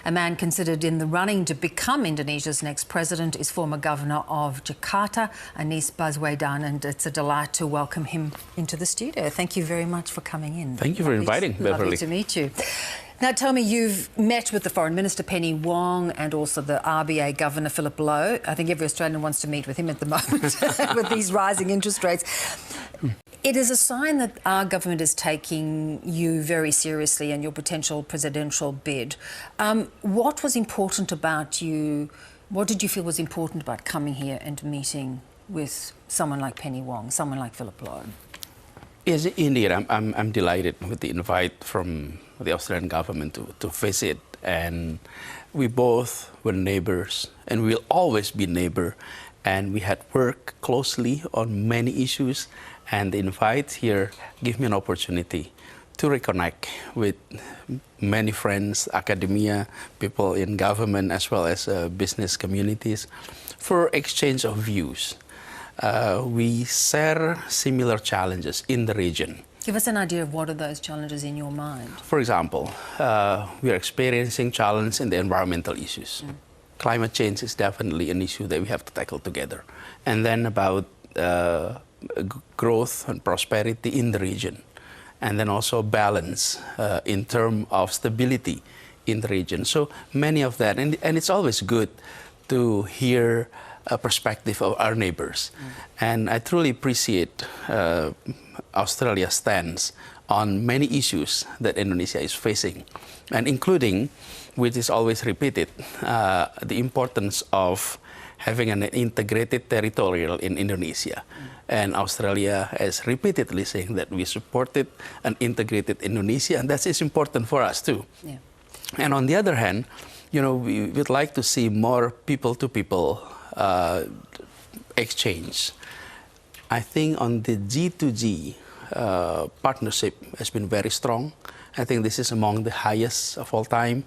A man considered in the running to become Indonesia's next president is former governor of Jakarta, Anies Baswedan, and it's a delight to welcome him into the studio. Thank you very much for coming in. Thank you for inviting, Beverly. Lovely to meet you. Now, tell me, you've met with the Foreign Minister, Penny Wong, and also the RBA Governor, Philip Lowe. I think every Australian wants to meet with him at the moment with these rising interest rates. It is a sign that our government is taking you very seriously and your potential presidential bid. What was important about you? What did you feel was important about coming here and meeting with someone like Penny Wong, someone like Philip Lowe? Yes, indeed. I'm delighted with the invite from the Australian government to visit. And we both were neighbors, and we'll always be neighbor. And we had worked closely on many issues. And the invite here gave me an opportunity to reconnect with many friends, academia, people in government, as well as business communities, for exchange of views. We share similar challenges in the region. Give us an idea of what are those challenges in your mind? For example, we are experiencing challenges in the environmental issues. Climate change is definitely an issue that we have to tackle together. And then about growth and prosperity in the region. And then also balance in terms of stability in the region. So many of that. And it's always good to hear a perspective of our neighbors. And I truly appreciate Australia's stance on many issues that Indonesia is facing, and including, which is always repeated, the importance of having an integrated territorial in Indonesia. And Australia is repeatedly saying that we supported an integrated Indonesia, and that is important for us too. Yeah. And on the other hand, you know, we would like to see more people-to-people exchange. I think on the G2G partnership has been very strong. I think this is among the highest of all time.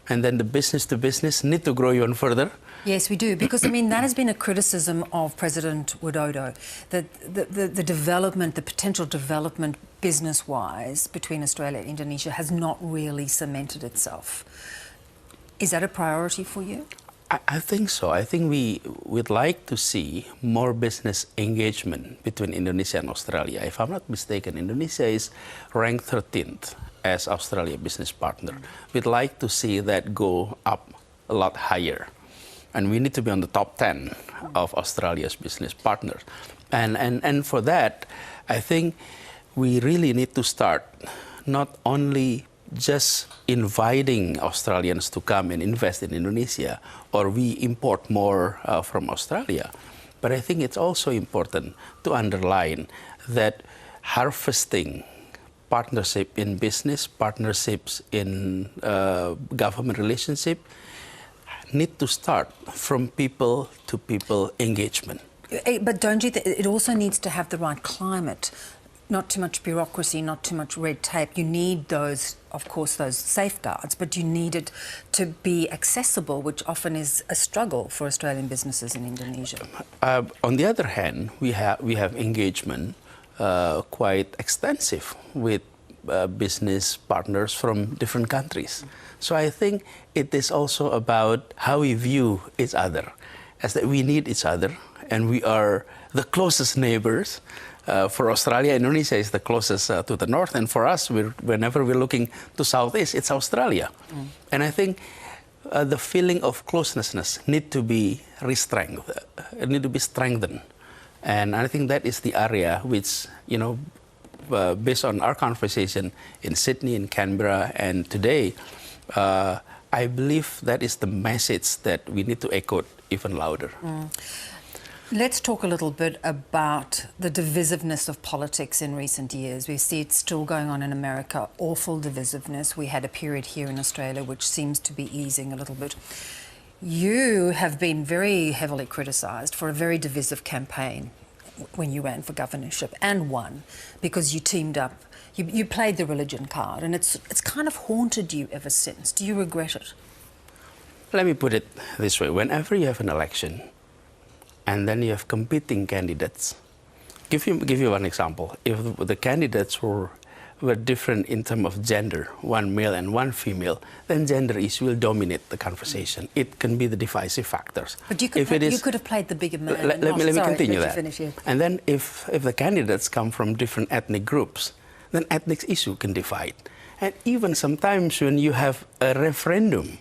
And then the business-to-business need to grow even further. Yes, we do, because I mean that has been a criticism of President Widodo, that the development, the potential development business-wise between Australia and Indonesia has not really cemented itself. Is that a priority for you? I think so. I think we would like to see more business engagement between Indonesia and Australia. If I'm not mistaken, Indonesia is ranked 13th as Australia business partner. We'd like to see that go up a lot higher. And we need to be on the top 10 of Australia's business partners. And for that, I think we really need to start not only just inviting Australians to come and invest in Indonesia, or we import more from Australia. But I think it's also important to underline that harvesting partnership in business, partnerships in government relationship, need to start from people-to-people engagement. But don't you think it also needs to have the right climate? Not too much bureaucracy, not too much red tape. You need those, of course, those safeguards, but you need it to be accessible, which often is a struggle for Australian businesses in Indonesia. On the other hand, we have engagement quite extensive with business partners from different countries. So I think it is also about how we view each other, as that we need each other, and we are the closest neighbors. For Australia, Indonesia is the closest to the north, and for us, whenever we're looking to southeast, it's Australia. And I think the feeling of closeness need to be strengthened. And I think that is the area which, you know, based on our conversation in Sydney, in Canberra, and today, I believe that is the message that we need to echo even louder. Let's talk a little bit about the divisiveness of politics in recent years. We see it still going on in America, awful divisiveness. We had a period here in Australia which seems to be easing a little bit. You have been very heavily criticised for a very divisive campaign when you ran for governorship, and won, because you teamed up. You played the religion card, and it's kind of haunted you ever since. Do you regret it? Let me put it this way. Whenever you have an election, and then you have competing candidates. Give you one example. If the candidates were were different in terms of gender, one male and one female, then gender issue will dominate the conversation. It can be the divisive factors. But you could, you could have played the bigger man. Let me continue that. Finish, yeah. And then if the candidates come from different ethnic groups, then ethnic issue can divide. And even sometimes when you have a referendum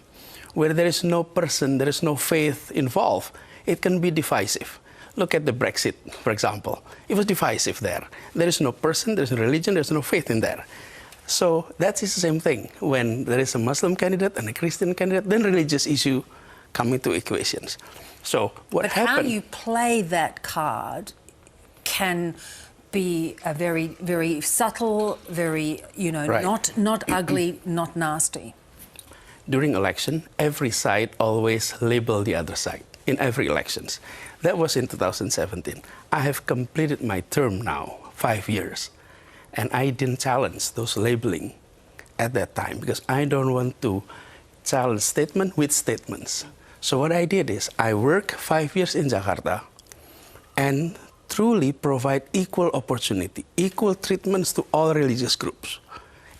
where there is no person, there is no faith involved, it can be divisive. Look at the Brexit, for example. It was divisive there. There is no person, there is no religion, there is no faith in there. So that is the same thing. When there is a Muslim candidate and a Christian candidate, then religious issue come into equations. So what happened? How you play that card can be a very, very subtle, very, Right. not ugly, not nasty. During election, every side always label the other side in every elections. That was in 2017. I have completed my term now, 5 years, and I didn't challenge those labeling at that time because I don't want to challenge statement with statements. So what I did is I worked 5 years in Jakarta and truly provide equal opportunity, equal treatments to all religious groups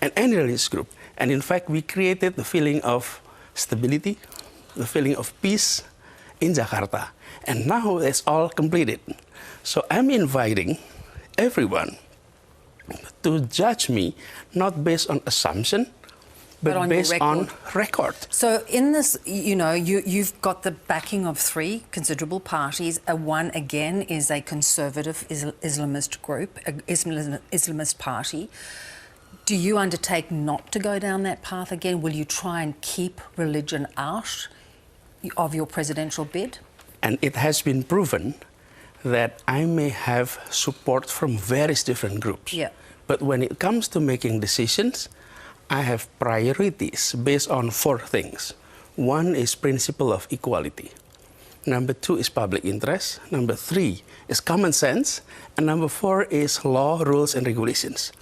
and any religious group. And in fact, we created the feeling of stability, the feeling of peace in Jakarta. And now it's all completed. So I'm inviting everyone to judge me not based on assumption, but based on record. So in this, you've got the backing of 3 considerable parties. One, again, is a conservative Islamist group, Islamist party. Do you undertake not to go down that path again? Will you try and keep religion out of your presidential bid? And it has been proven that I may have support from various different groups. Yeah. But when it comes to making decisions, I have priorities based on 4 things. 1 is principle of equality. Number 2 is public interest. Number 3 is common sense. And number 4 is law, rules, and regulations.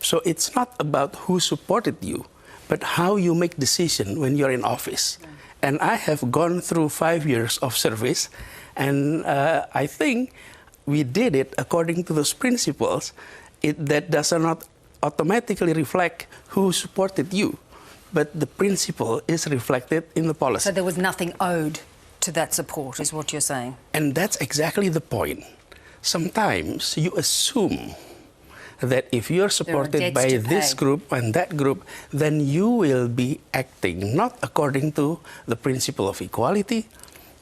So it's not about who supported you, but how you make decision when you're in office. Yeah. And I have gone through 5 years of service, and I think we did it according to those principles. That does not automatically reflect who supported you, but the principle is reflected in the policy. So there was nothing owed to that support, is what you're saying? And that's exactly the point. Sometimes you assume that if you're supported by this group and that group, then you will be acting not according to the principle of equality,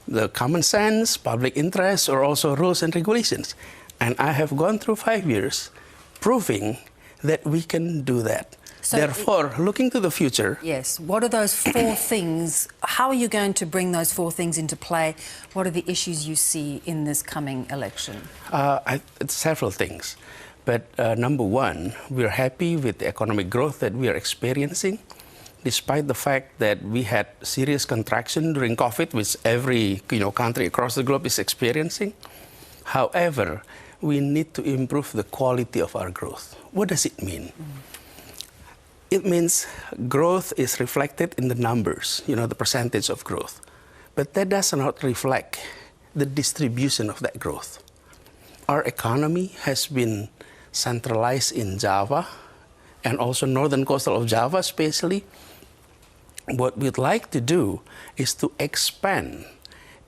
the common sense, public interest, or also rules and regulations. And I have gone through 5 years proving that we can do that. So therefore, looking to the future... Yes. What are those 4 things? How are you going to bring those 4 things into play? What are the issues you see in this coming election? It's several things. But number 1, we're happy with the economic growth that we are experiencing, despite the fact that we had serious contraction during COVID, which every country across the globe is experiencing. However, we need to improve the quality of our growth. What does it mean? It means growth is reflected in the numbers, the percentage of growth. But that does not reflect the distribution of that growth. Our economy has been centralized in Java and also northern coastal of Java especially. What we'd like to do is to expand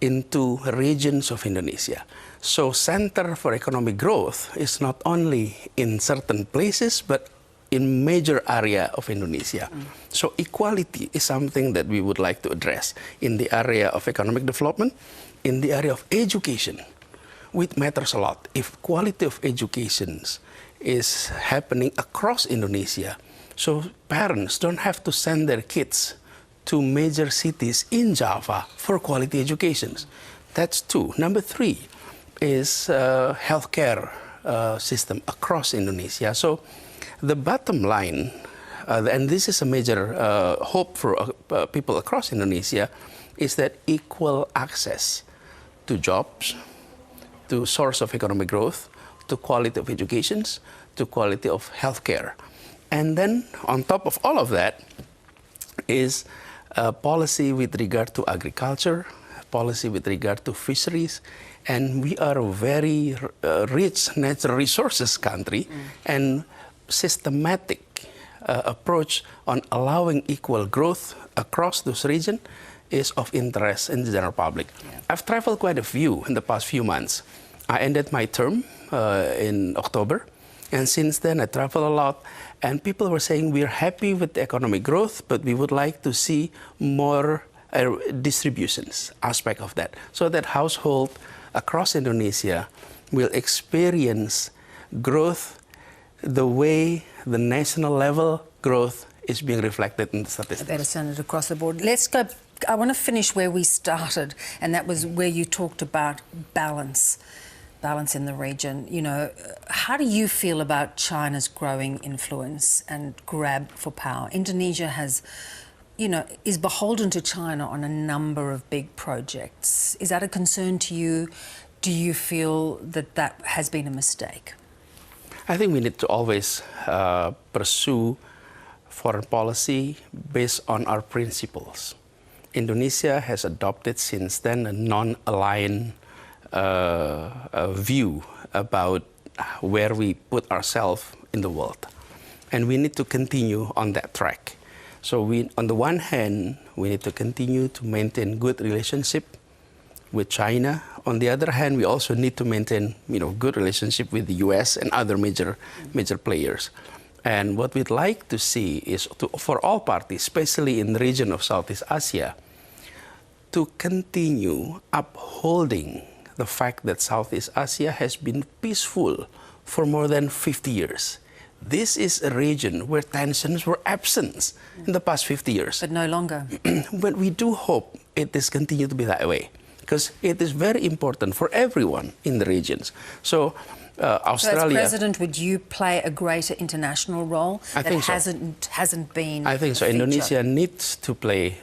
into regions of Indonesia. So center for economic growth is not only in certain places, but in major area of Indonesia. So equality is something that we would like to address in the area of economic development, in the area of education, which matters a lot. If quality of education is happening across Indonesia, so parents don't have to send their kids to major cities in Java for quality educations. That's 2. Number 3 is healthcare system across Indonesia. So the bottom line, and this is a major hope for people across Indonesia, is that equal access to jobs, to source of economic growth, to quality of education, to quality of healthcare. And then on top of all of that is a policy with regard to agriculture, policy with regard to fisheries, and we are a very rich natural resources country, and systematic approach on allowing equal growth across those regions is of interest in the general public. Yeah. I've traveled quite a few in the past few months. I ended my term in October, and since then I travel a lot, and people were saying we're happy with the economic growth, but we would like to see more distributions aspect of that, so that household across Indonesia will experience growth the way the national level growth is being reflected in the statistics. Better send it across the board. Let's go. I want to finish where we started, and that was where you talked about balance in the region. You know, how do you feel about China's growing influence and grab for power? Indonesia has, you know, is beholden to China on a number of big projects. Is that a concern to you? Do you feel that that has been a mistake? I think we need to always pursue foreign policy based on our principles. Indonesia has adopted since then a non-aligned view about where we put ourselves in the world. And we need to continue on that track. So on the one hand, we need to continue to maintain good relationship with China. On the other hand, we also need to maintain, you know, good relationship with the US and other major players. And what we'd like to see is for all parties, especially in the region of Southeast Asia, to continue upholding the fact that Southeast Asia has been peaceful for more than 50 years. This is a region where tensions were absent in the past 50 years. But no longer. But we do hope it is continue to be that way, because it is very important for everyone in the regions. So Australia... So as President, would you play a greater international role I that think so. hasn't been I think so. Indonesia needs to play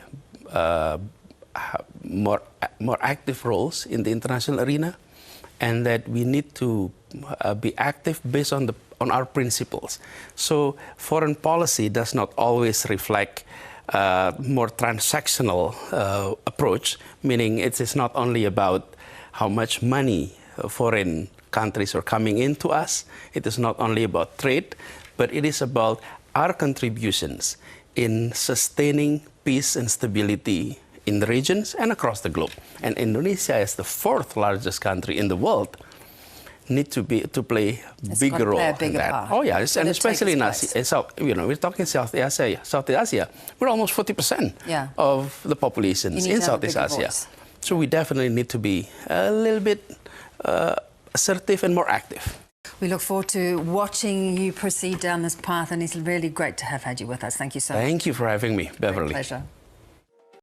more active roles in the international arena, and that we need to be active based on our principles. So foreign policy does not always reflect more transactional approach, meaning it is not only about how much money foreign countries are coming into us. It is not only about trade, but it is about our contributions in sustaining peace and stability in the regions and across the globe. And Indonesia, as the fourth largest country in the world, need to play a bigger role in that. Part. Oh yeah, and especially in Asia. So, you know, we're talking South Asia. We're almost 40% of the populations in Southeast Asia. So we definitely need to be a little bit assertive and more active. We look forward to watching you proceed down this path, and it's really great to have had you with us. Thank you so much. Thank you for having me, Beverly. Great pleasure.